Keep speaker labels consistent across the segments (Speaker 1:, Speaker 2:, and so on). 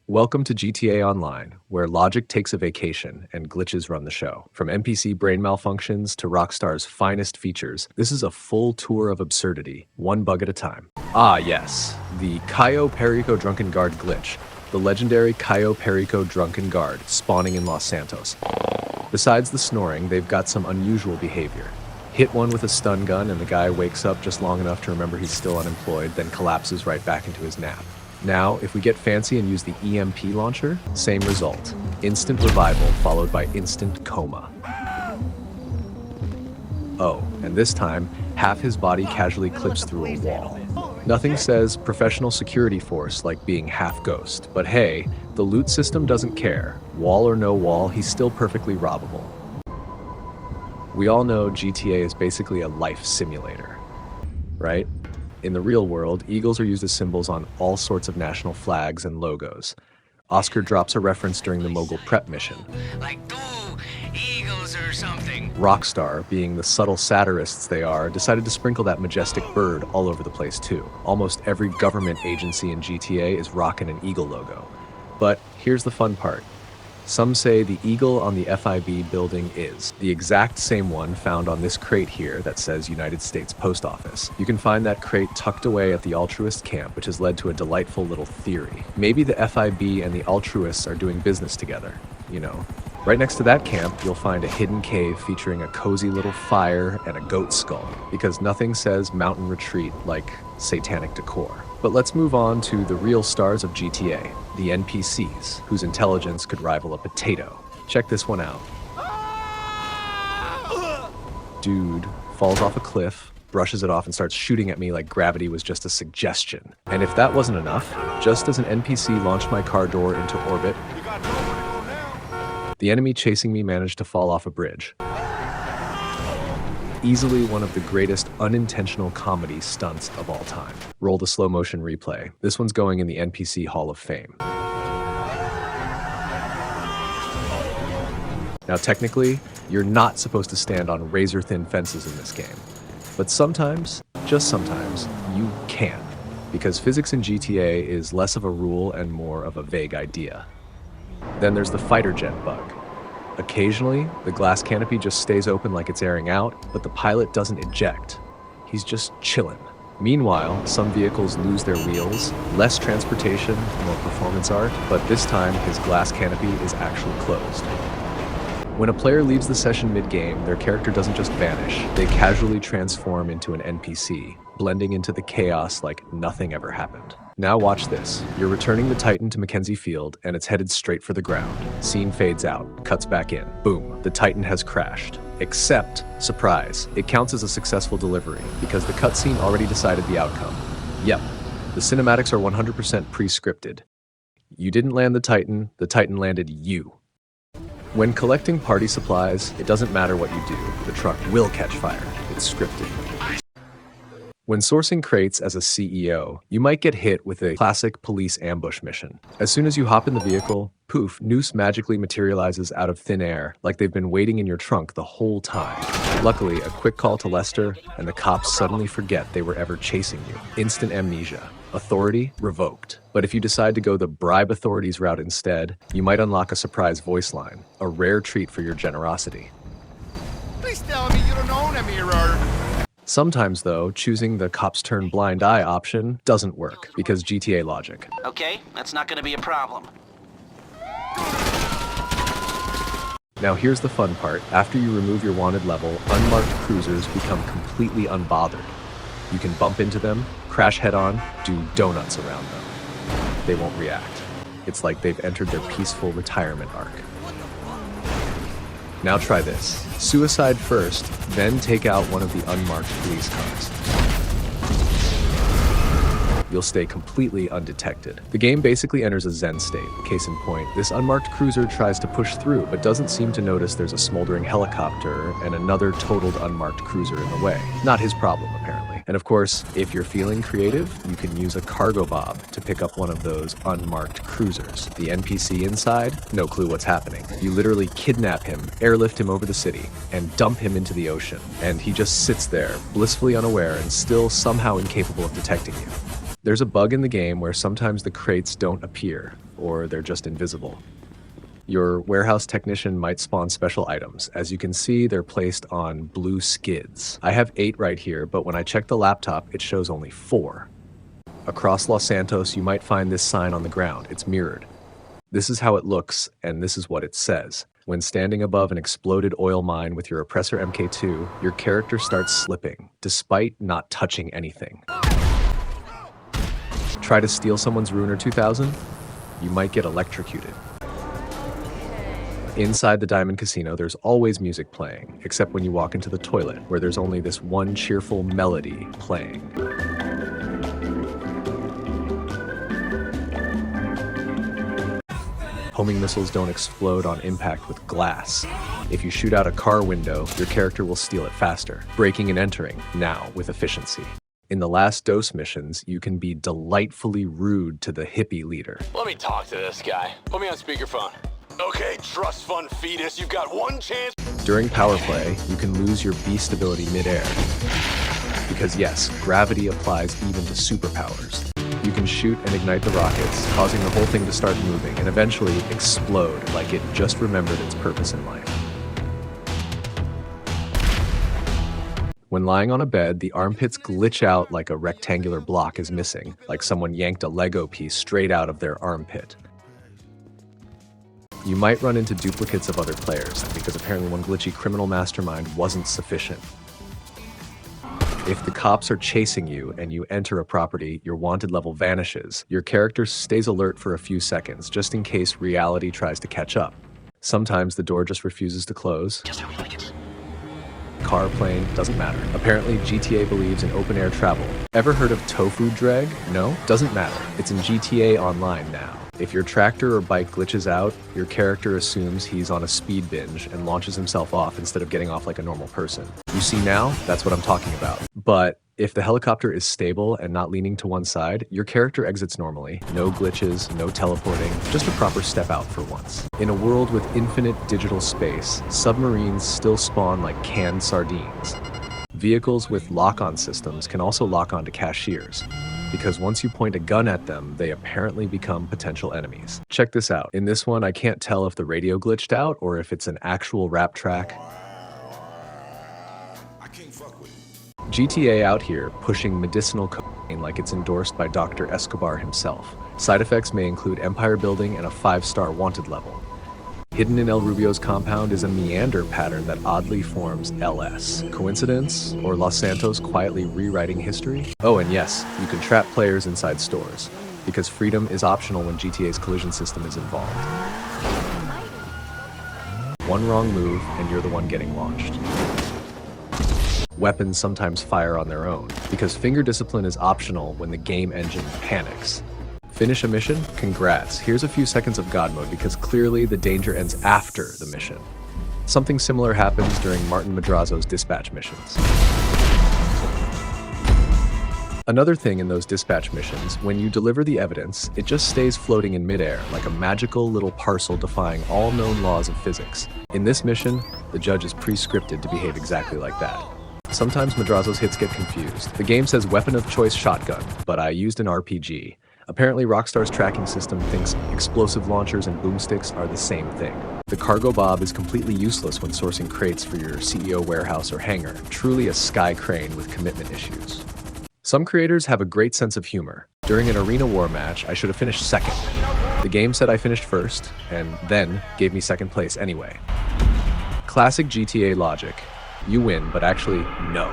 Speaker 1: Welcome to GTA Online, where logic takes a vacation and glitches run the show. From NPC brain malfunctions to Rockstar's finest features, this is a full tour of absurdity, one bug at a time. Ah yes, the Cayo Perico Drunken Guard glitch, the legendary Cayo Perico Drunken Guard spawning in Los Santos. Besides the snoring, they've got some unusual behavior. Hit one with a stun gun and the guy wakes up just long enough to remember he's still unemployed, then collapses right back into his nap. Now, if we get fancy and use the EMP launcher, same result. Instant revival followed by instant coma. Oh, and this time, half his body casually clips through a wall. Nothing says professional security force like being half ghost, but hey, the loot system doesn't care. Wall or no wall, he's still perfectly robbable. We all know GTA is basically a life simulator, right? In the real world, eagles are used as symbols on all sorts of national flags and logos. Oscar drops a reference during the Mogul Prep mission.
Speaker 2: Like, go, eagles or something.
Speaker 1: Rockstar, being the subtle satirists they are, decided to sprinkle that majestic bird all over the place too. Almost every government agency in GTA is rocking an eagle logo. But here's the fun part. Some say the eagle on the FIB building is the exact same one found on this crate here that says United States Post Office. You can find that crate tucked away at the altruist camp, which has led to a delightful little theory. Maybe the FIB and the altruists are doing business together, you know. Right next to that camp, you'll find a hidden cave featuring a cozy little fire and a goat skull, because nothing says mountain retreat like satanic decor. But let's move on to the real stars of GTA, the NPCs, whose intelligence could rival a potato. Check this one out. Dude falls off a cliff, brushes it off and starts shooting at me like gravity was just a suggestion. And if that wasn't enough, just as an NPC launched my car door into orbit, the enemy chasing me managed to fall off a bridge. Easily one of the greatest unintentional comedy stunts of all time. Roll the slow motion replay. This one's going in the NPC Hall of Fame. Now technically, you're not supposed to stand on razor-thin fences in this game. But sometimes, just sometimes, you can. Because physics in GTA is less of a rule and more of a vague idea. Then there's the fighter jet bug. Occasionally, the glass canopy just stays open like it's airing out, but the pilot doesn't eject. He's just chillin'. Meanwhile, some vehicles lose their wheels, less transportation, more performance art, but this time his glass canopy is actually closed. When a player leaves the session mid-game, their character doesn't just vanish, they casually transform into an NPC, blending into the chaos like nothing ever happened. Now watch this. You're returning the Titan to Mackenzie Field, and it's headed straight for the ground. Scene fades out, cuts back in. Boom, the Titan has crashed. Except, surprise, it counts as a successful delivery, because the cutscene already decided the outcome. Yep, the cinematics are 100% pre-scripted. You didn't land the Titan landed you. When collecting party supplies, it doesn't matter what you do, the truck will catch fire. It's scripted. When sourcing crates as a CEO, you might get hit with a classic police ambush mission. As soon as you hop in the vehicle, poof, Noose magically materializes out of thin air, like they've been waiting in your trunk the whole time. Luckily, a quick call to Lester, and the cops suddenly forget they were ever chasing you. Instant amnesia. Authority revoked. But if you decide to go the bribe authorities route instead, you might unlock a surprise voice line, a rare treat for your generosity.
Speaker 3: Please tell me you don't own a mirror.
Speaker 1: Sometimes, though, choosing the cops turn blind eye option doesn't work, because GTA logic.
Speaker 2: Okay, that's not gonna be a problem.
Speaker 1: Now here's the fun part. After you remove your wanted level, unmarked cruisers become completely unbothered. You can bump into them, crash head-on, do donuts around them. They won't react. It's like they've entered their peaceful retirement arc. Now try this. Suicide first, then take out one of the unmarked police cars. You'll stay completely undetected. The game basically enters a zen state. Case in point, this unmarked cruiser tries to push through, but doesn't seem to notice there's a smoldering helicopter and another totaled unmarked cruiser in the way. Not his problem, apparently. And of course, if you're feeling creative, you can use a cargo bob to pick up one of those unmarked cruisers. The NPC inside, no clue what's happening. You literally kidnap him, airlift him over the city, and dump him into the ocean. And he just sits there, blissfully unaware and still somehow incapable of detecting you. There's a bug in the game where sometimes the crates don't appear. or they're just invisible. Your warehouse technician might spawn special items. As you can see, they're placed on blue skids. I have 8 right here, but when I check the laptop, it shows only 4. Across Los Santos, you might find this sign on the ground. It's mirrored. This is how it looks, and this is what it says. When standing above an exploded oil mine with your Oppressor MK2, your character starts slipping, despite not touching anything. Try to steal someone's Ruiner 2000? You might get electrocuted. Inside the Diamond Casino, there's always music playing, except when you walk into the toilet, where there's only this one cheerful melody playing. Homing missiles don't explode on impact with glass. If you shoot out a car window, your character will steal it faster, breaking and entering, now with efficiency. In the last Dose missions, you can be delightfully rude to the hippie leader.
Speaker 4: Let me talk to this guy. Put me on speakerphone. Okay, trust fund fetus, you've got one chance.
Speaker 1: During power play, you can lose your beast ability midair. Because yes, gravity applies even to superpowers. You can shoot and ignite the rockets, causing the whole thing to start moving and eventually explode like it just remembered its purpose in life. When lying on a bed, the armpits glitch out like a rectangular block is missing, like someone yanked a Lego piece straight out of their armpit. You might run into duplicates of other players, because apparently one glitchy criminal mastermind wasn't sufficient. If the cops are chasing you and you enter a property, your wanted level vanishes. Your character stays alert for a few seconds, just in case reality tries to catch up. Sometimes the door just refuses to close.
Speaker 2: Just how we like it.
Speaker 1: Car, plane, doesn't matter. Apparently, GTA believes in open-air travel. Ever heard of tofu drag? No? Doesn't matter. It's in GTA Online now. If your tractor or bike glitches out, your character assumes he's on a speed binge and launches himself off instead of getting off like a normal person. You see now? That's what I'm talking about. But if the helicopter is stable and not leaning to one side, your character exits normally. No glitches, no teleporting, just a proper step out for once. In a world with infinite digital space, submarines still spawn like canned sardines. Vehicles with lock-on systems can also lock onto cashiers, because once you point a gun at them, they apparently become potential enemies. Check this out. In this one, I can't tell if the radio glitched out or if it's an actual rap track.
Speaker 3: I can't fuck with it.
Speaker 1: GTA out here pushing medicinal cocaine like it's endorsed by Dr. Escobar himself. Side effects may include empire building and a 5-star wanted level. Hidden in El Rubio's compound is a meander pattern that oddly forms LS. Coincidence? Or Los Santos quietly rewriting history? Oh, and yes, you can trap players inside stores, because freedom is optional when GTA's collision system is involved. One wrong move, and you're the one getting launched. Weapons sometimes fire on their own, because finger discipline is optional when the game engine panics. Finish a mission? Congrats. Here's a few seconds of God mode because clearly the danger ends after the mission. Something similar happens during Martin Madrazo's dispatch missions. Another thing in those dispatch missions, when you deliver the evidence, it just stays floating in midair like a magical little parcel defying all known laws of physics. In this mission, the judge is pre-scripted to behave exactly like that. Sometimes Madrazo's hits get confused. The game says weapon of choice shotgun, but I used an RPG. Apparently, Rockstar's tracking system thinks explosive launchers and boomsticks are the same thing. The cargo bob is completely useless when sourcing crates for your CEO warehouse or hangar, truly a sky crane with commitment issues. Some creators have a great sense of humor. During an arena war match, I should have finished second. The game said I finished first, and then gave me second place anyway. Classic GTA logic. You win, but actually, no.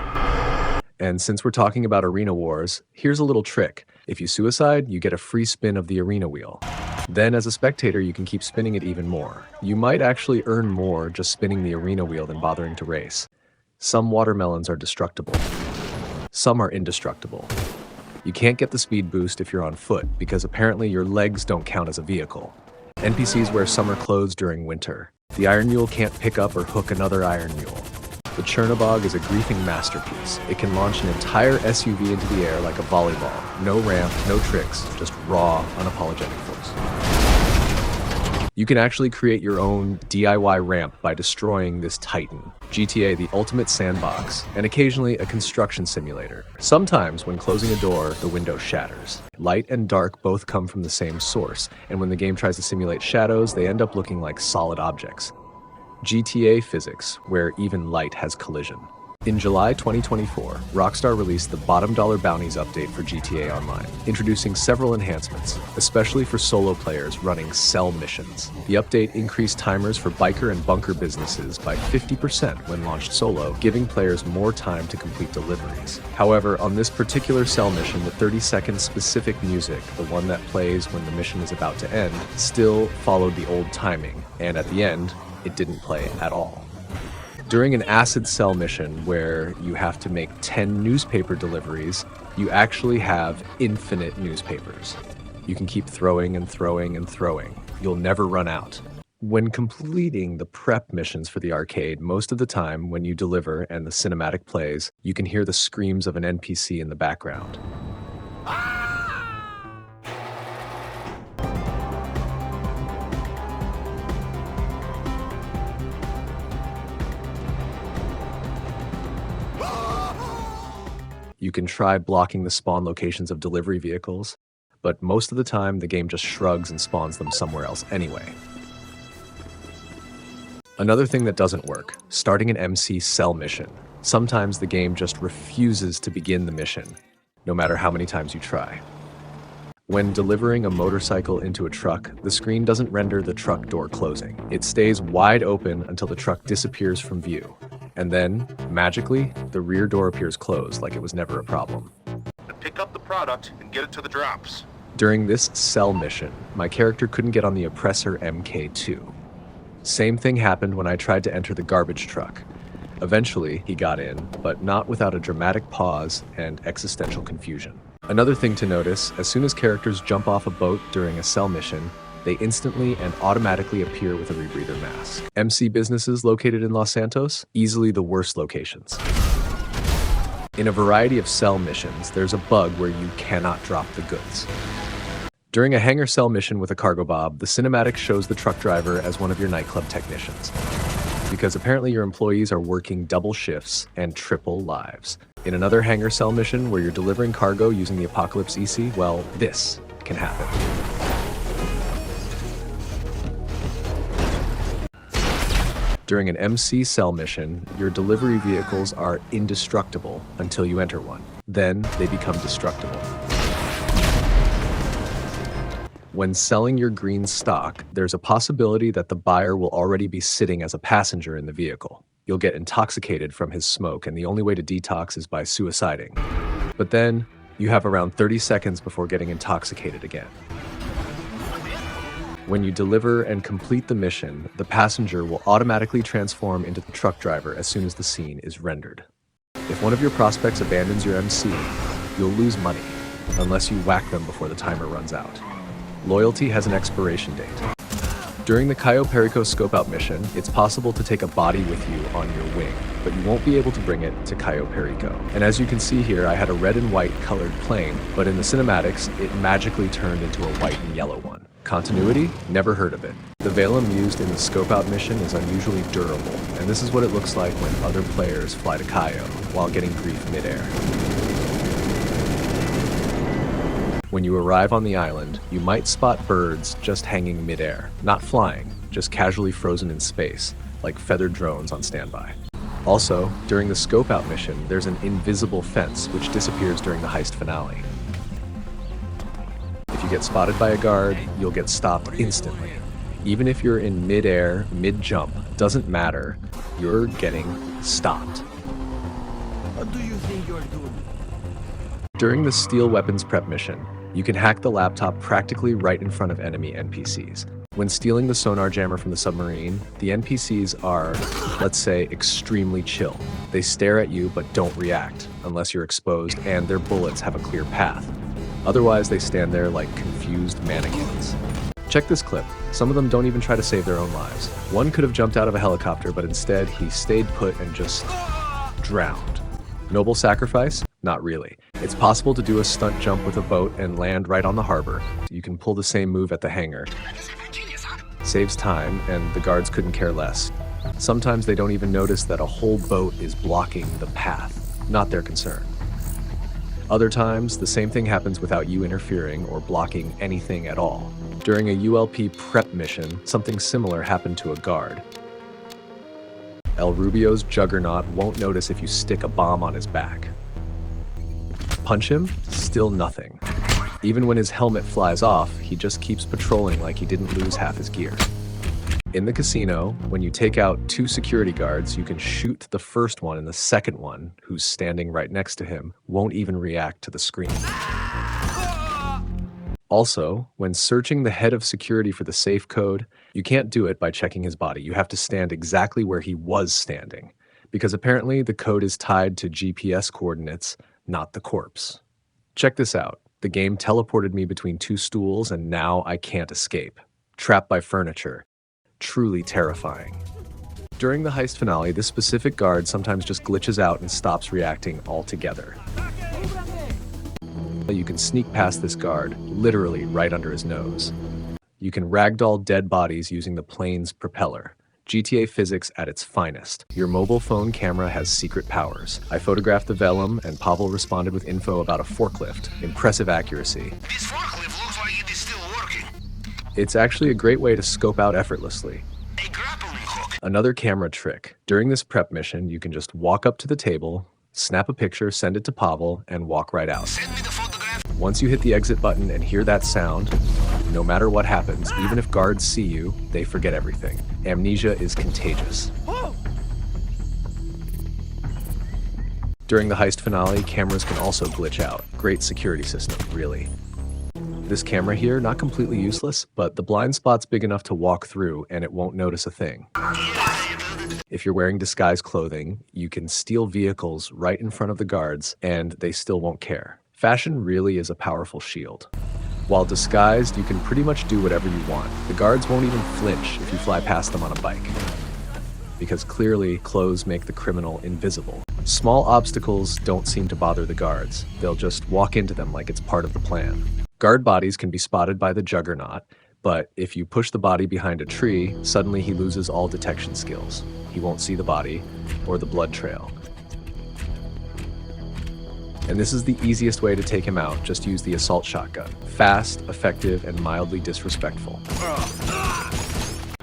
Speaker 1: And since we're talking about arena wars, here's a little trick. If you suicide, you get a free spin of the arena wheel. Then as a spectator, you can keep spinning it even more. You might actually earn more just spinning the arena wheel than bothering to race. Some watermelons are destructible. Some are indestructible. You can't get the speed boost if you're on foot, because apparently your legs don't count as a vehicle. NPCs wear summer clothes during winter. The iron mule can't pick up or hook another iron mule. The Chernobog is a griefing masterpiece. It can launch an entire SUV into the air like a volleyball. No ramp, no tricks, just raw, unapologetic force. You can actually create your own DIY ramp by destroying this titan. GTA, the ultimate sandbox, and occasionally a construction simulator. Sometimes, when closing a door, the window shatters. Light and dark both come from the same source, and when the game tries to simulate shadows, they end up looking like solid objects. GTA physics, where even light has collision. In July 2024, Rockstar released the Bottom Dollar Bounties update for GTA Online, introducing several enhancements, especially for solo players running cell missions. The update increased timers for biker and bunker businesses by 50% when launched solo, giving players more time to complete deliveries. However, on this particular cell mission, the 30-second specific music, the one that plays when the mission is about to end, still followed the old timing, and at the end, it didn't play at all. During an acid cell mission where you have to make 10 newspaper deliveries, you actually have infinite newspapers. You can keep throwing and throwing and throwing. You'll never run out. When completing the prep missions for the arcade, most of the time when you deliver and the cinematic plays, you can hear the screams of an NPC in the background. You can try blocking the spawn locations of delivery vehicles, but most of the time the game just shrugs and spawns them somewhere else anyway. Another thing that doesn't work, starting an MC cell mission. Sometimes the game just refuses to begin the mission, no matter how many times you try. When delivering a motorcycle into a truck, the screen doesn't render the truck door closing. It stays wide open until the truck disappears from view. And then, magically, the rear door appears closed like it was never a problem.
Speaker 3: Pick up the product and get it to the drops.
Speaker 1: During this cell mission, my character couldn't get on the Oppressor MK2. Same thing happened when I tried to enter the garbage truck. Eventually, he got in, but not without a dramatic pause and existential confusion. Another thing to notice, as soon as characters jump off a boat during a cell mission, they instantly and automatically appear with a rebreather mask. MC businesses located in Los Santos, easily the worst locations. In a variety of cell missions, there's a bug where you cannot drop the goods. During a hangar cell mission with a cargo bob, the cinematic shows the truck driver as one of your nightclub technicians, because apparently your employees are working double shifts and triple lives. In another hangar cell mission where you're delivering cargo using the Apocalypse EC, well, this can happen. During an MC cell mission, your delivery vehicles are indestructible until you enter one. Then they become destructible. When selling your green stock, there's a possibility that the buyer will already be sitting as a passenger in the vehicle. You'll get intoxicated from his smoke, and the only way to detox is by suiciding. But then, you have around 30 seconds before getting intoxicated again. When you deliver and complete the mission, the passenger will automatically transform into the truck driver as soon as the scene is rendered. If one of your prospects abandons your MC, you'll lose money, unless you whack them before the timer runs out. Loyalty has an expiration date. During the Cayo Perico scope-out mission, it's possible to take a body with you on your wing, but you won't be able to bring it to Cayo Perico. And as you can see here, I had a red and white colored plane, but in the cinematics, it magically turned into a white and yellow one. Continuity? Never heard of it. The Valum used in the scope-out mission is unusually durable, and this is what it looks like when other players fly to Cayo while getting grief midair. When you arrive on the island, you might spot birds just hanging midair, not flying, just casually frozen in space, like feathered drones on standby. Also, during the scope-out mission, there's an invisible fence which disappears during the heist finale. If you get spotted by a guard, you'll get stopped instantly. Even if you're in mid-air, mid-jump, doesn't matter, you're getting stopped.
Speaker 5: What do you think you're doing?
Speaker 1: During the steel weapons prep mission, you can hack the laptop practically right in front of enemy NPCs. When stealing the sonar jammer from the submarine, the NPCs are, let's say, extremely chill. They stare at you but don't react, unless you're exposed and their bullets have a clear path. Otherwise, they stand there like confused mannequins. Check this clip. Some of them don't even try to save their own lives. One could have jumped out of a helicopter, but instead he stayed put and just drowned. Noble sacrifice? Not really. It's possible to do a stunt jump with a boat and land right on the harbor. You can pull the same move at the hangar. Saves time, and the guards couldn't care less. Sometimes they don't even notice that a whole boat is blocking the path. Not their concern. Other times, the same thing happens without you interfering or blocking anything at all. During a ULP prep mission, something similar happened to a guard. El Rubio's Juggernaut won't notice if you stick a bomb on his back. Punch him? Still nothing. Even when his helmet flies off, he just keeps patrolling like he didn't lose half his gear. In the casino, when you take out 2 security guards, you can shoot the first one, and the second one, who's standing right next to him, won't even react to the scream. Also, when searching the head of security for the safe code, you can't do it by checking his body. You have to stand exactly where he was standing, because apparently the code is tied to GPS coordinates, not the corpse. Check this out. The game teleported me between 2 stools, and now I can't escape. Trapped by furniture. Truly terrifying. During the heist finale, this specific guard sometimes just glitches out and stops reacting altogether. You can sneak past this guard, literally right under his nose. You can ragdoll dead bodies using the plane's propeller. GTA physics at its finest. Your mobile phone camera has secret powers. I photographed the Velum, and Pavel responded with info about a forklift. Impressive accuracy.
Speaker 2: This forklift looks like it is still working.
Speaker 1: It's actually a great way to scope out effortlessly.
Speaker 2: A grappling hook.
Speaker 1: Another camera trick. During this prep mission, you can just walk up to the table, snap a picture, send it to Pavel, and walk right out.
Speaker 2: Send me the photograph.
Speaker 1: Once you hit the exit button and hear that sound, no matter what happens, even if guards see you, they forget everything. Amnesia is contagious. During the heist finale, cameras can also glitch out. Great security system, really. This camera here, not completely useless, but the blind spot's big enough to walk through and it won't notice a thing. If you're wearing disguise clothing, you can steal vehicles right in front of the guards and they still won't care. Fashion really is a powerful shield. While disguised, you can pretty much do whatever you want. The guards won't even flinch if you fly past them on a bike, because clearly clothes make the criminal invisible. Small obstacles don't seem to bother the guards. They'll just walk into them like it's part of the plan. Guard bodies can be spotted by the Juggernaut, but if you push the body behind a tree, suddenly he loses all detection skills. He won't see the body or the blood trail. And this is the easiest way to take him out. Just use the assault shotgun. Fast, effective, and mildly disrespectful.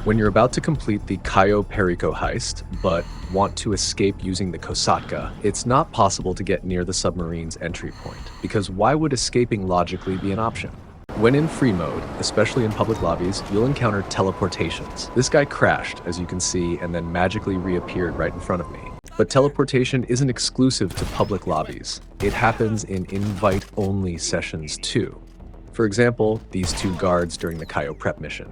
Speaker 1: When you're about to complete the Cayo Perico heist, but want to escape using the Kosatka, it's not possible to get near the submarine's entry point, because why would escaping logically be an option? When in free mode, especially in public lobbies, you'll encounter teleportations. This guy crashed, as you can see, and then magically reappeared right in front of me. But teleportation isn't exclusive to public lobbies. It happens in invite-only sessions too. For example, these 2 guards during the Cayo prep mission.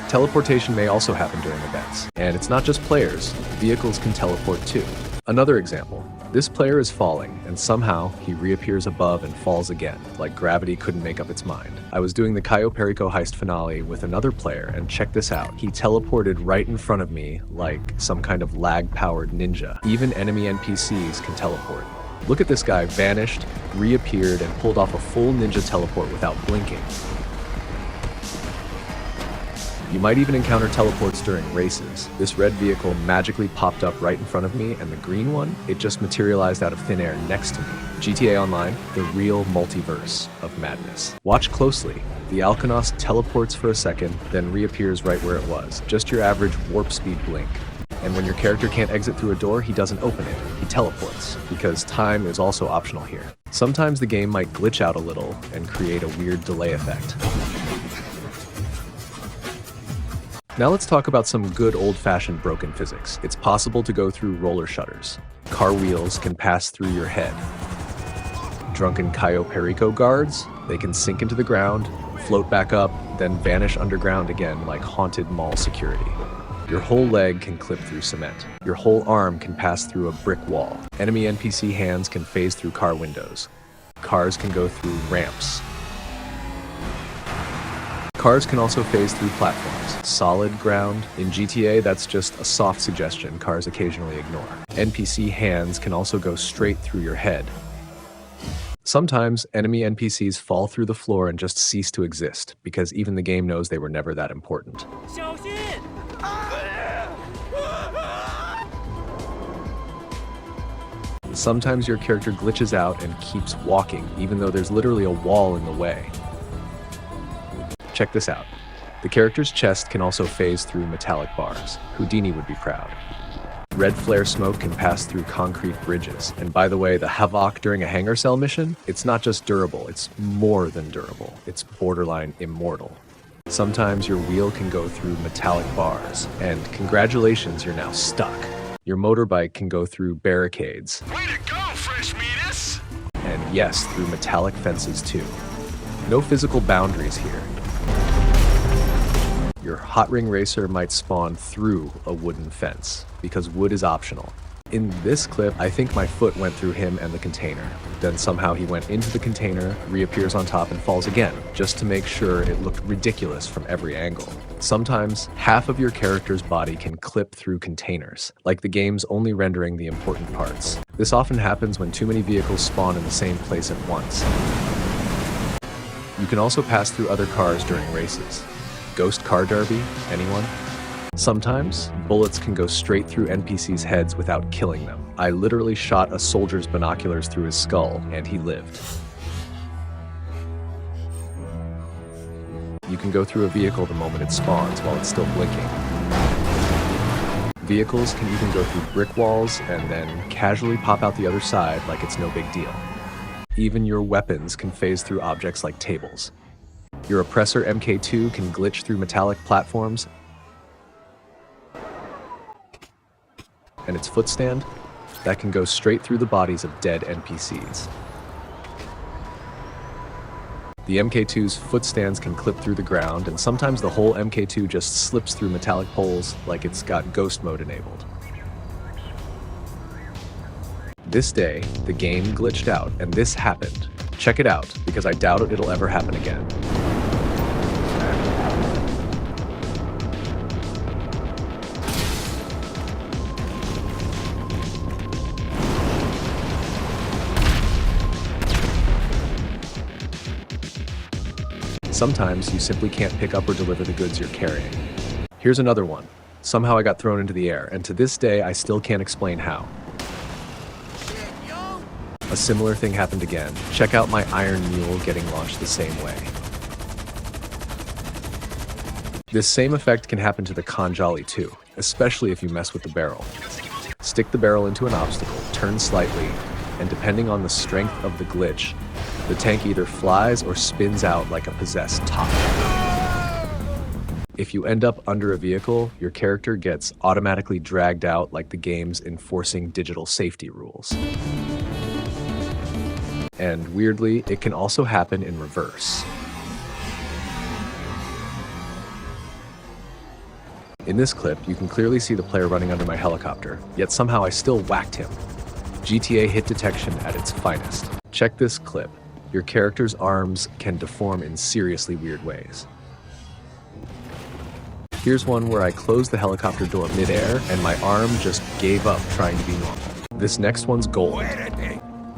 Speaker 1: Teleportation may also happen during events, and it's not just players, vehicles can teleport too. Another example, this player is falling, and somehow he reappears above and falls again, like gravity couldn't make up its mind. I was doing the Cayo Perico heist finale with another player, and check this out. He teleported right in front of me like some kind of lag-powered ninja. Even enemy NPCs can teleport. Look at this guy, vanished, reappeared, and pulled off a full ninja teleport without blinking. You might even encounter teleports during races. This red vehicle magically popped up right in front of me, and the green one, it just materialized out of thin air next to me. GTA Online, the real multiverse of madness. Watch closely. The Alkanos teleports for a second, then reappears right where it was. Just your average warp speed blink. And when your character can't exit through a door, he doesn't open it. He teleports, because time is also optional here. Sometimes the game might glitch out a little and create a weird delay effect. Now let's talk about some good old-fashioned broken physics. It's possible to go through roller shutters. Car wheels can pass through your head. Drunken Cayo Perico guards, they can sink into the ground, float back up, then vanish underground again like haunted mall security. Your whole leg can clip through cement. Your whole arm can pass through a brick wall. Enemy NPC hands can phase through car windows. Cars can go through ramps. Cars can also phase through platforms. Solid ground. In GTA, that's just a soft suggestion cars occasionally ignore. NPC hands can also go straight through your head. Sometimes enemy NPCs fall through the floor and just cease to exist, because even the game knows they were never that important. Sometimes your character glitches out and keeps walking, even though there's literally a wall in the way. Check this out. The character's chest can also phase through metallic bars. Houdini would be proud. Red flare smoke can pass through concrete bridges. And by the way, the Havoc during a hangar cell mission, it's not just durable, it's more than durable. It's borderline immortal. Sometimes your wheel can go through metallic bars, and congratulations, you're now stuck. Your motorbike can go through barricades.
Speaker 2: Way to go, fresh meatus!
Speaker 1: And yes, through metallic fences too. No physical boundaries here. Your hot ring racer might spawn through a wooden fence, because wood is optional. In this clip, I think my foot went through him and the container. Then somehow he went into the container, reappears on top, and falls again, just to make sure it looked ridiculous from every angle. Sometimes, half of your character's body can clip through containers, like the game's only rendering the important parts. This often happens when too many vehicles spawn in the same place at once. You can also pass through other cars during races. Ghost car derby? Anyone? Sometimes, bullets can go straight through NPCs' heads without killing them. I literally shot a soldier's binoculars through his skull, and he lived. You can go through a vehicle the moment it spawns while it's still blinking. Vehicles can even go through brick walls and then casually pop out the other side like it's no big deal. Even your weapons can phase through objects like tables. Your oppressor MK2 can glitch through metallic platforms, and its footstand, that can go straight through the bodies of dead NPCs. The MK2's footstands can clip through the ground, and sometimes the whole MK2 just slips through metallic poles like it's got ghost mode enabled. This day, the game glitched out, and this happened. Check it out, because I doubt it'll ever happen again. Sometimes you simply can't pick up or deliver the goods you're carrying. Here's another one. Somehow I got thrown into the air, and to this day I still can't explain how. A similar thing happened again. Check out my iron mule getting launched the same way. This same effect can happen to the Kanjali too, especially if you mess with the barrel. Stick the barrel into an obstacle, turn slightly, and depending on the strength of the glitch, the tank either flies or spins out like a possessed top. If you end up under a vehicle, your character gets automatically dragged out like the game's enforcing digital safety rules. And weirdly, it can also happen in reverse. In this clip, you can clearly see the player running under my helicopter, yet somehow I still whacked him. GTA hit detection at its finest. Check this clip. Your character's arms can deform in seriously weird ways. Here's one where I closed the helicopter door mid-air and my arm just gave up trying to be normal. This next one's gold.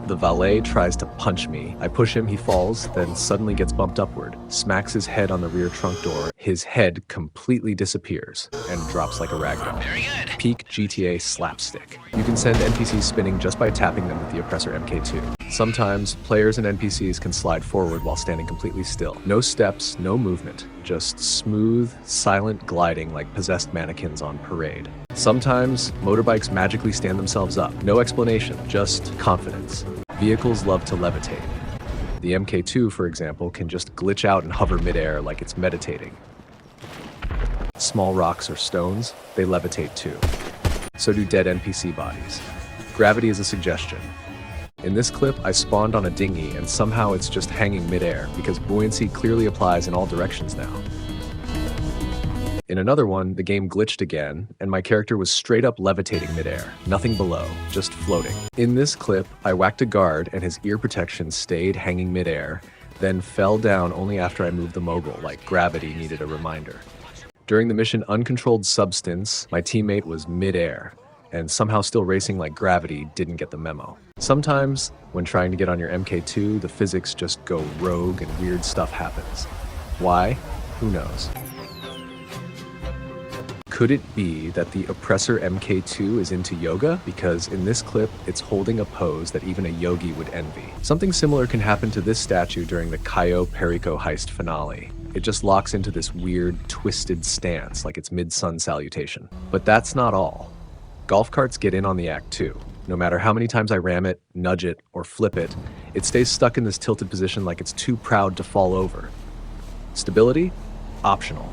Speaker 1: The valet tries to punch me. I push him, he falls, then suddenly gets bumped upward, smacks his head on the rear trunk door. His head completely disappears and drops like a ragdoll.
Speaker 2: Very good.
Speaker 1: Peak GTA slapstick. You can send NPCs spinning just by tapping them with the oppressor MK2. Sometimes, players and NPCs can slide forward while standing completely still. No steps, no movement, just smooth, silent gliding like possessed mannequins on parade. Sometimes, motorbikes magically stand themselves up. No explanation, just confidence. Vehicles love to levitate. The MK2, for example, can just glitch out and hover midair like it's meditating. Small rocks or stones, they levitate too. So do dead NPC bodies. Gravity is a suggestion. In this clip, I spawned on a dinghy and somehow it's just hanging midair because buoyancy clearly applies in all directions now. In another one, the game glitched again, and my character was straight up levitating midair, nothing below, just floating. In this clip, I whacked a guard and his ear protection stayed hanging midair, then fell down only after I moved the mogul, like gravity needed a reminder. During the mission Uncontrolled Substance, my teammate was midair, and somehow still racing like gravity didn't get the memo. Sometimes, when trying to get on your MK2, the physics just go rogue and weird stuff happens. Why? Who knows? Could it be that the oppressor MK2 is into yoga? Because in this clip, it's holding a pose that even a yogi would envy. Something similar can happen to this statue during the Cayo Perico heist finale. It just locks into this weird, twisted stance like it's mid-sun salutation. But that's not all. Golf carts get in on the act too. No matter how many times I ram it, nudge it, or flip it, it stays stuck in this tilted position like it's too proud to fall over. Stability? Optional.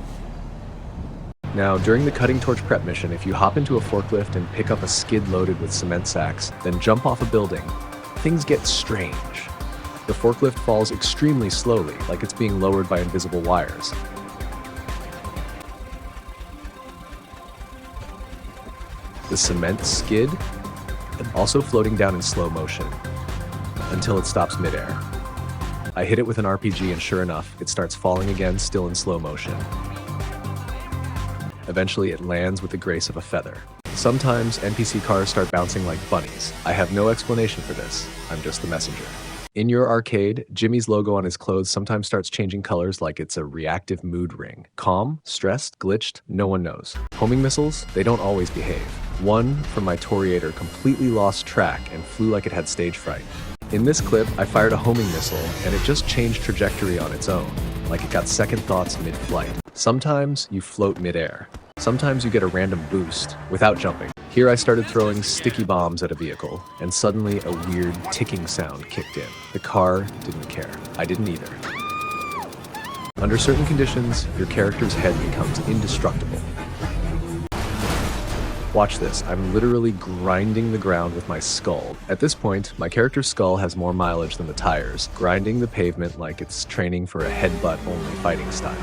Speaker 1: Now, during the cutting torch prep mission, if you hop into a forklift and pick up a skid loaded with cement sacks, then jump off a building, things get strange. The forklift falls extremely slowly, like it's being lowered by invisible wires. The cement skid, also floating down in slow motion, until it stops midair. I hit it with an RPG and sure enough, it starts falling again, still in slow motion. Eventually, it lands with the grace of a feather. Sometimes NPC cars start bouncing like bunnies. I have no explanation for this. I'm just the messenger. In your arcade, Jimmy's logo on his clothes sometimes starts changing colors like it's a reactive mood ring. Calm, stressed, glitched, no one knows. Homing missiles, they don't always behave. One from my Toriator completely lost track and flew like it had stage fright. In this clip, I fired a homing missile and it just changed trajectory on its own, like it got second thoughts mid-flight. Sometimes you float mid-air. Sometimes you get a random boost without jumping. Here I started throwing sticky bombs at a vehicle, and suddenly a weird ticking sound kicked in. The car didn't care. I didn't either. Under certain conditions, your character's head becomes indestructible. Watch this, I'm literally grinding the ground with my skull. At this point, my character's skull has more mileage than the tires, grinding the pavement like it's training for a headbutt-only fighting style.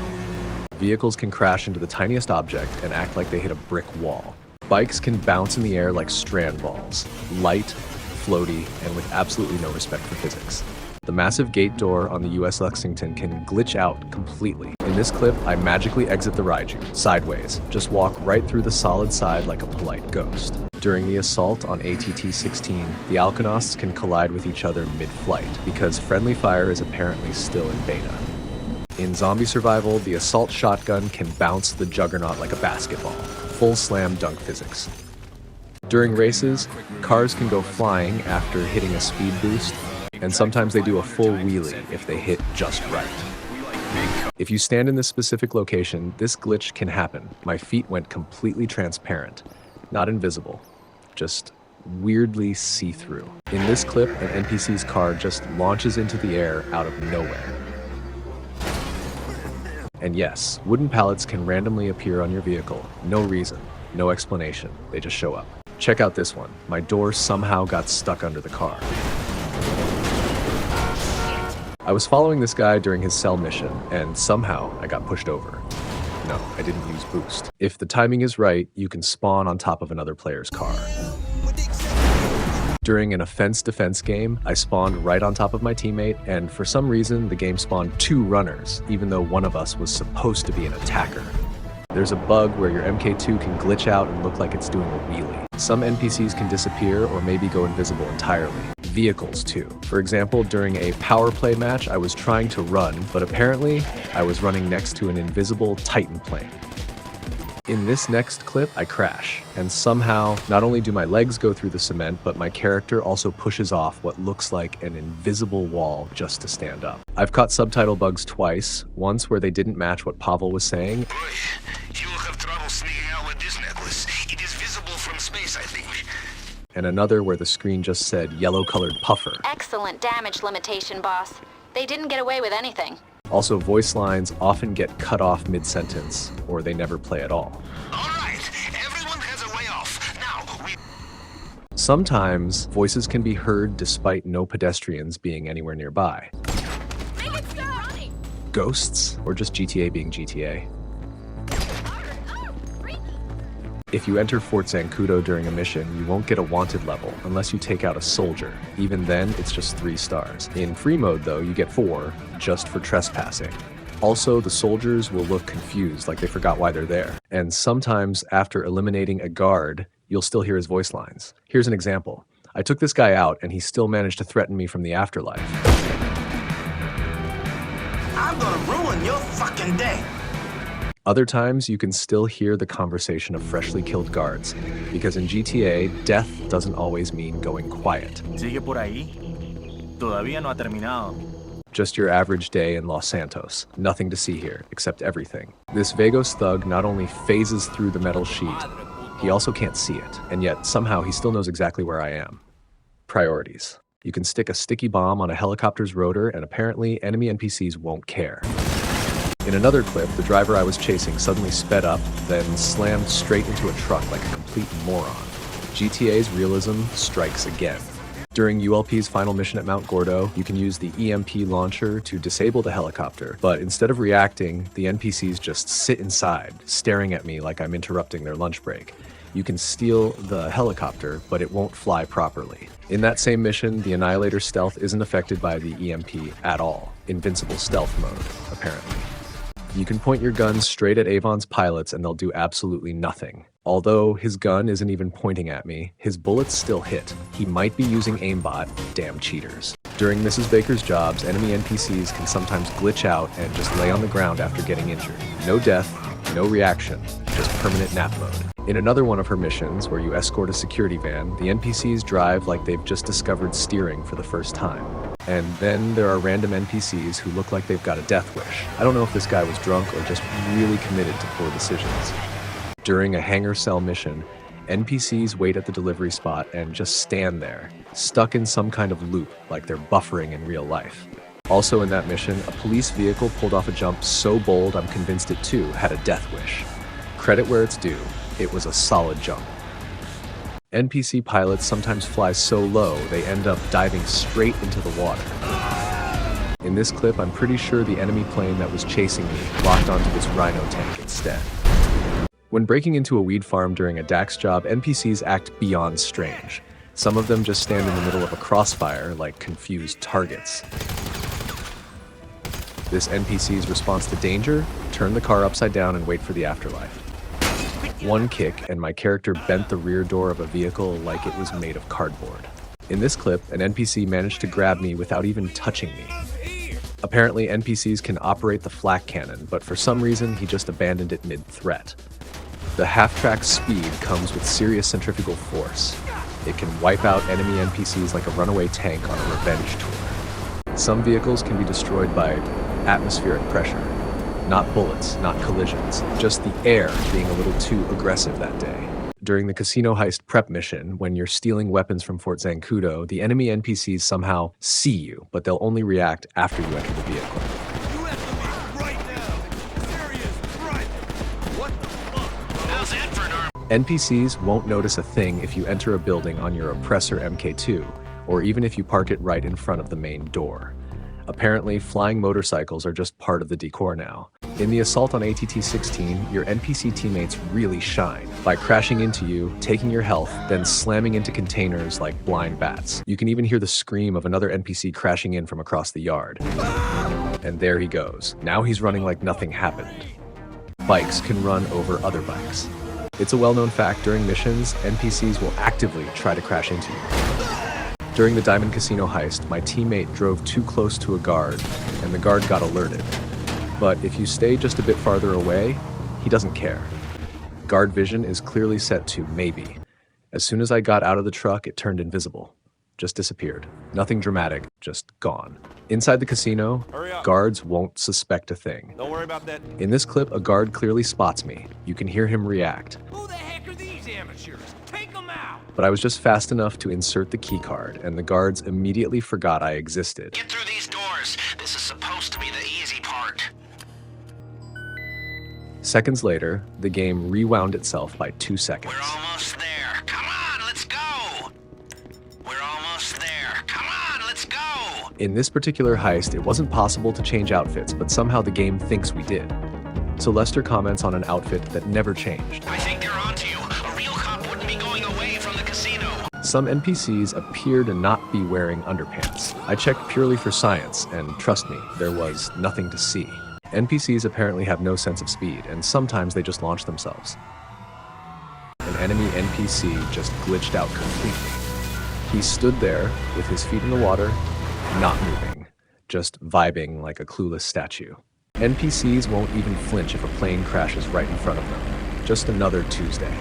Speaker 1: Vehicles can crash into the tiniest object and act like they hit a brick wall. Bikes can bounce in the air like strand balls, light, floaty, and with absolutely no respect for physics. The massive gate door on the US Lexington can glitch out completely. In this clip, I magically exit the Raiju, sideways, just walk right through the solid side like a polite ghost. During the assault on ATT-16, the Alkonosts can collide with each other mid-flight, because friendly fire is apparently still in beta. In zombie survival, the assault shotgun can bounce the Juggernaut like a basketball. Full slam dunk physics. During races, cars can go flying after hitting a speed boost, and sometimes they do a full wheelie if they hit just right. If you stand in this specific location, this glitch can happen. My feet went completely transparent. Not invisible, just weirdly see-through. In this clip, an NPC's car just launches into the air out of nowhere. And yes, wooden pallets can randomly appear on your vehicle. No reason, no explanation, they just show up. Check out this one. My door somehow got stuck under the car. I was following this guy during his cell mission, and somehow I got pushed over. No, I didn't use boost. If the timing is right, you can spawn on top of another player's car. During an offense-defense game, I spawned right on top of my teammate, and for some reason, the game spawned 2 runners, even though one of us was supposed to be an attacker. There's a bug where your MK2 can glitch out and look like it's doing a wheelie. Some NPCs can disappear or maybe go invisible entirely. Vehicles too. For example, during a power play match, I was trying to run, but apparently, I was running next to an invisible Titan plane. In this next clip, I crash, and somehow, not only do my legs go through the cement, but my character also pushes off what looks like an invisible wall just to stand up. I've caught subtitle bugs twice, once where they didn't match what Pavel was saying,
Speaker 2: Boy, you will have trouble sneaking out with this necklace. It is visible from space, I think.
Speaker 1: and another where the screen just said yellow-colored puffer.
Speaker 6: Excellent damage limitation, boss. They didn't get away with anything.
Speaker 1: Also, voice lines often get cut off mid-sentence, or they never play at all.
Speaker 2: All right, everyone has a way off. Now, we...
Speaker 1: Sometimes, voices can be heard despite no pedestrians being anywhere nearby.
Speaker 6: Make it stop!
Speaker 1: Ghosts, or just GTA being GTA. If you enter Fort Zancudo during a mission, you won't get a wanted level unless you take out a soldier. Even then, it's just 3 stars. In free mode though, you get 4, just for trespassing. Also, the soldiers will look confused, like they forgot why they're there. And sometimes, after eliminating a guard, you'll still hear his voice lines. Here's an example. I took this guy out and he still managed to threaten me from the afterlife.
Speaker 5: I'm gonna ruin your fucking day.
Speaker 1: Other times, you can still hear the conversation of freshly killed guards, because in GTA, death doesn't always mean going quiet.
Speaker 7: Sigue por ahí. Todavía no ha terminado.
Speaker 1: Just your average day in Los Santos. Nothing to see here, except everything. This Vagos thug not only phases through the metal sheet, he also can't see it, and yet somehow he still knows exactly where I am. Priorities. You can stick a sticky bomb on a helicopter's rotor, and apparently enemy NPCs won't care. In another clip, the driver I was chasing suddenly sped up, then slammed straight into a truck like a complete moron. GTA's realism strikes again. During ULP's final mission at Mount Gordo, you can use the EMP launcher to disable the helicopter, but instead of reacting, the NPCs just sit inside, staring at me like I'm interrupting their lunch break. You can steal the helicopter, but it won't fly properly. In that same mission, the Annihilator's stealth isn't affected by the EMP at all. Invincible stealth mode, apparently. You can point your gun straight at Avon's pilots and they'll do absolutely nothing. Although his gun isn't even pointing at me, his bullets still hit. He might be using aimbot, damn cheaters. During Mrs. Baker's jobs, enemy NPCs can sometimes glitch out and just lay on the ground after getting injured. No death, no reaction, just permanent nap mode. In another one of her missions, where you escort a security van, the NPCs drive like they've just discovered steering for the first time. And then there are random NPCs who look like they've got a death wish. I don't know if this guy was drunk or just really committed to poor decisions. During a hangar cell mission, NPCs wait at the delivery spot and just stand there, stuck in some kind of loop like they're buffering in real life. Also in that mission, a police vehicle pulled off a jump so bold I'm convinced it too had a death wish. Credit where it's due, it was a solid jump. NPC pilots sometimes fly so low they end up diving straight into the water. In this clip, I'm pretty sure the enemy plane that was chasing me locked onto this rhino tank instead. When breaking into a weed farm during a Dax job, NPCs act beyond strange. Some of them just stand in the middle of a crossfire like confused targets. This NPC's response to danger? Turn the car upside down and wait for the afterlife. One kick, and my character bent the rear door of a vehicle like it was made of cardboard. In this clip, an NPC managed to grab me without even touching me. Apparently, NPCs can operate the flak cannon, but for some reason, he just abandoned it mid-threat. The half-track speed comes with serious centrifugal force. It can wipe out enemy NPCs like a runaway tank on a revenge tour. Some vehicles can be destroyed by atmospheric pressure. Not bullets, not collisions, just the air being a little too aggressive that day. During the casino heist prep mission, when you're stealing weapons from Fort Zancudo, the enemy NPCs somehow see you, but they'll only react after you enter the vehicle.
Speaker 5: You have to leave right now. Serious threat. What the fuck?
Speaker 2: How's that for an arm?
Speaker 1: NPCs won't notice a thing if you enter a building on your oppressor MK2, or even if you park it right in front of the main door. Apparently, flying motorcycles are just part of the decor now. In the assault on ATT-16, your NPC teammates really shine by crashing into you, taking your health, then slamming into containers like blind bats. You can even hear the scream of another NPC crashing in from across the yard. And there he goes. Now he's running like nothing happened. Bikes can run over other bikes. It's a well-known fact during missions, NPCs will actively try to crash into you. During the Diamond Casino heist, my teammate drove too close to a guard, and the guard got alerted. But if you stay just a bit farther away, he doesn't care. Guard vision is clearly set to maybe. As soon as I got out of the truck, it turned invisible. Just disappeared. Nothing dramatic, just gone. Inside the casino, guards won't suspect a thing.
Speaker 7: Don't worry about that.
Speaker 1: In this clip, a guard clearly spots me. You can hear him react.
Speaker 5: Who the heck are these amateurs? Take them out.
Speaker 1: But I was just fast enough to insert the keycard, and the guards immediately forgot I existed.
Speaker 2: Get through these doors. This is supposed to be the easy part.
Speaker 1: Seconds later, the game rewound itself by 2 seconds.
Speaker 2: We're almost there. Come on, let's go. We're almost there. Come on, let's go.
Speaker 1: In this particular heist, it wasn't possible to change outfits, but somehow the game thinks we did. So Lester comments on an outfit that never changed.
Speaker 2: I think they're onto you. A real cop wouldn't be going away from the casino.
Speaker 1: Some NPCs appear to not be wearing underpants. I checked purely for science, and trust me, there was nothing to see. NPCs apparently have no sense of speed, and sometimes they just launch themselves. An enemy NPC just glitched out completely. He stood there with his feet in the water, not moving, just vibing like a clueless statue. NPCs won't even flinch if a plane crashes right in front of them. Just another Tuesday.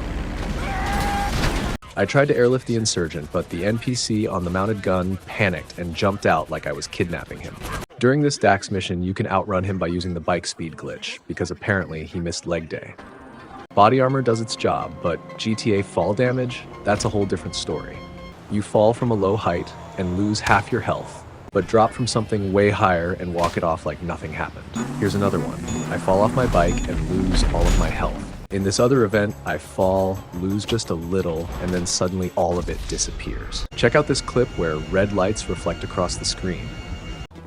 Speaker 1: I tried to airlift the insurgent, but the NPC on the mounted gun panicked and jumped out like I was kidnapping him. During this Dax mission, you can outrun him by using the bike speed glitch, because apparently he missed leg day. Body armor does its job, but GTA fall damage, that's a whole different story. You fall from a low height and lose half your health, but drop from something way higher and walk it off like nothing happened. Here's another one. I fall off my bike and lose all of my health. In this other event, I fall, lose just a little, and then suddenly all of it disappears. Check out this clip where red lights reflect across the screen.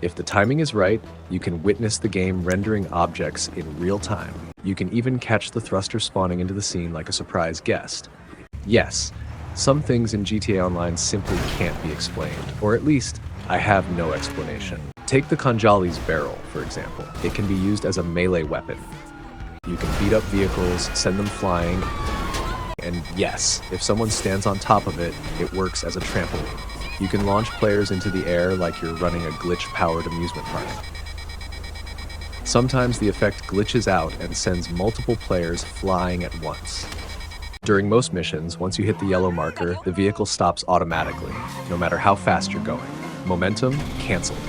Speaker 1: If the timing is right, you can witness the game rendering objects in real time. You can even catch the thruster spawning into the scene like a surprise guest. Yes, some things in GTA Online simply can't be explained, or at least, I have no explanation. Take the Kanjali's barrel, for example. It can be used as a melee weapon. You can beat up vehicles, send them flying, and yes, if someone stands on top of it, it works as a trampoline. You can launch players into the air like you're running a glitch-powered amusement park. Sometimes the effect glitches out and sends multiple players flying at once. During most missions, once you hit the yellow marker, the vehicle stops automatically, no matter how fast you're going. Momentum canceled.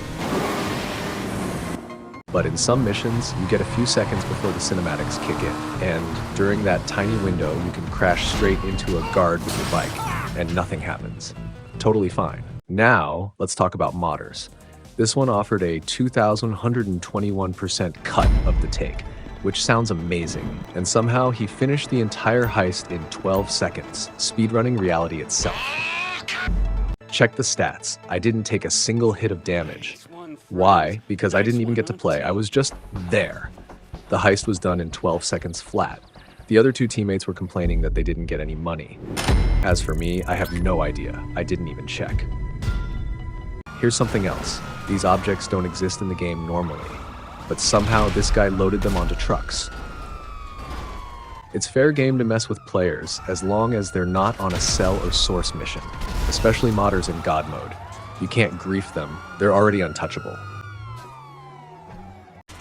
Speaker 1: But in some missions, you get a few seconds before the cinematics kick in, and during that tiny window, you can crash straight into a guard with your bike, and nothing happens. Totally fine. Now, let's talk about modders. This one offered a 2,121% cut of the take, which sounds amazing, and somehow he finished the entire heist in 12 seconds, speedrunning reality itself. Check the stats. I didn't take a single hit of damage. Why? Because I didn't even get to play. I was just there. The heist was done in 12 seconds flat. The other two teammates were complaining that they didn't get any money. As for me, I have no idea. I didn't even check. Here's something else. These objects don't exist in the game normally, but somehow this guy loaded them onto trucks. It's fair game to mess with players as long as they're not on a sell or source mission, especially modders in God mode. You can't grief them, they're already untouchable.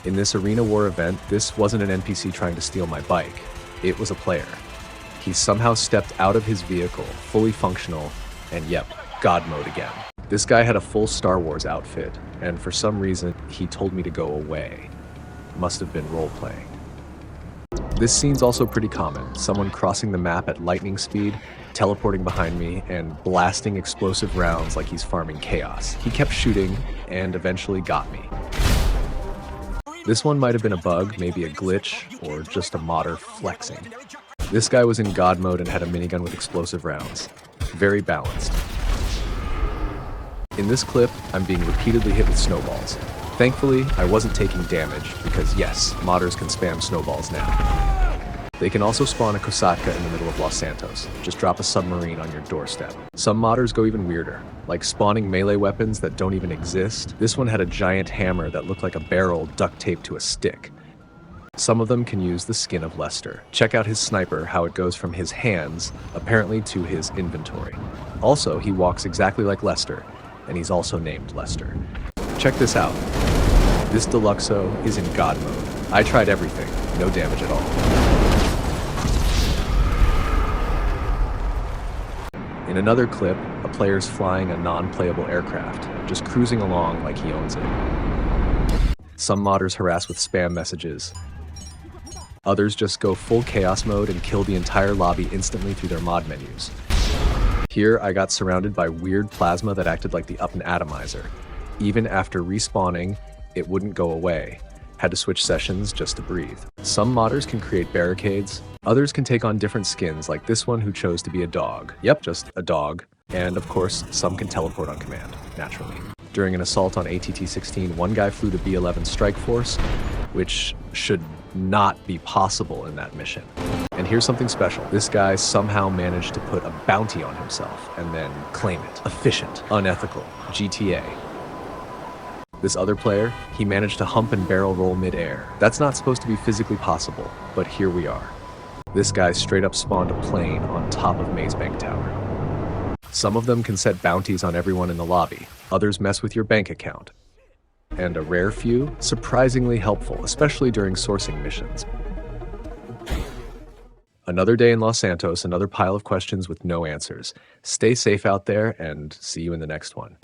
Speaker 1: In this arena war event, this wasn't an NPC trying to steal my bike, it was a player. He somehow stepped out of his vehicle, fully functional, and yep, God mode again. This guy had a full Star Wars outfit, and for some reason, he told me to go away. Must have been role-playing. This scene's also pretty common, someone crossing the map at lightning speed, teleporting behind me, and blasting explosive rounds like he's farming chaos. He kept shooting, and eventually got me. This one might have been a bug, maybe a glitch, or just a modder flexing. This guy was in God mode and had a minigun with explosive rounds. Very balanced. In this clip, I'm being repeatedly hit with snowballs. Thankfully, I wasn't taking damage, because yes, modders can spam snowballs now. They can also spawn a Kosatka in the middle of Los Santos. Just drop a submarine on your doorstep. Some modders go even weirder, like spawning melee weapons that don't even exist. This one had a giant hammer that looked like a barrel duct taped to a stick. Some of them can use the skin of Lester. Check out his sniper, how it goes from his hands, apparently to his inventory. Also, he walks exactly like Lester, and he's also named Lester. Check this out. This Deluxo is in God mode. I tried everything, no damage at all. In another clip, a player's flying a non-playable aircraft, just cruising along like he owns it. Some modders harass with spam messages. Others just go full chaos mode and kill the entire lobby instantly through their mod menus. Here, I got surrounded by weird plasma that acted like the up and atomizer. Even after respawning, it wouldn't go away. Had to switch sessions just to breathe. Some modders can create barricades. Others can take on different skins, like this one who chose to be a dog. Yep, just a dog. And of course, some can teleport on command, naturally. During an assault on ATT-16, one guy flew the B-11 Strike Force, which should not be possible in that mission. And here's something special. This guy somehow managed to put a bounty on himself and then claim it. Efficient, unethical, GTA. This other player, he managed to hump and barrel roll mid-air. That's not supposed to be physically possible, but here we are. This guy straight up spawned a plane on top of Maze Bank Tower. Some of them can set bounties on everyone in the lobby, others mess with your bank account. And a rare few, surprisingly helpful, especially during sourcing missions. Another day in Los Santos, another pile of questions with no answers. Stay safe out there, and see you in the next one.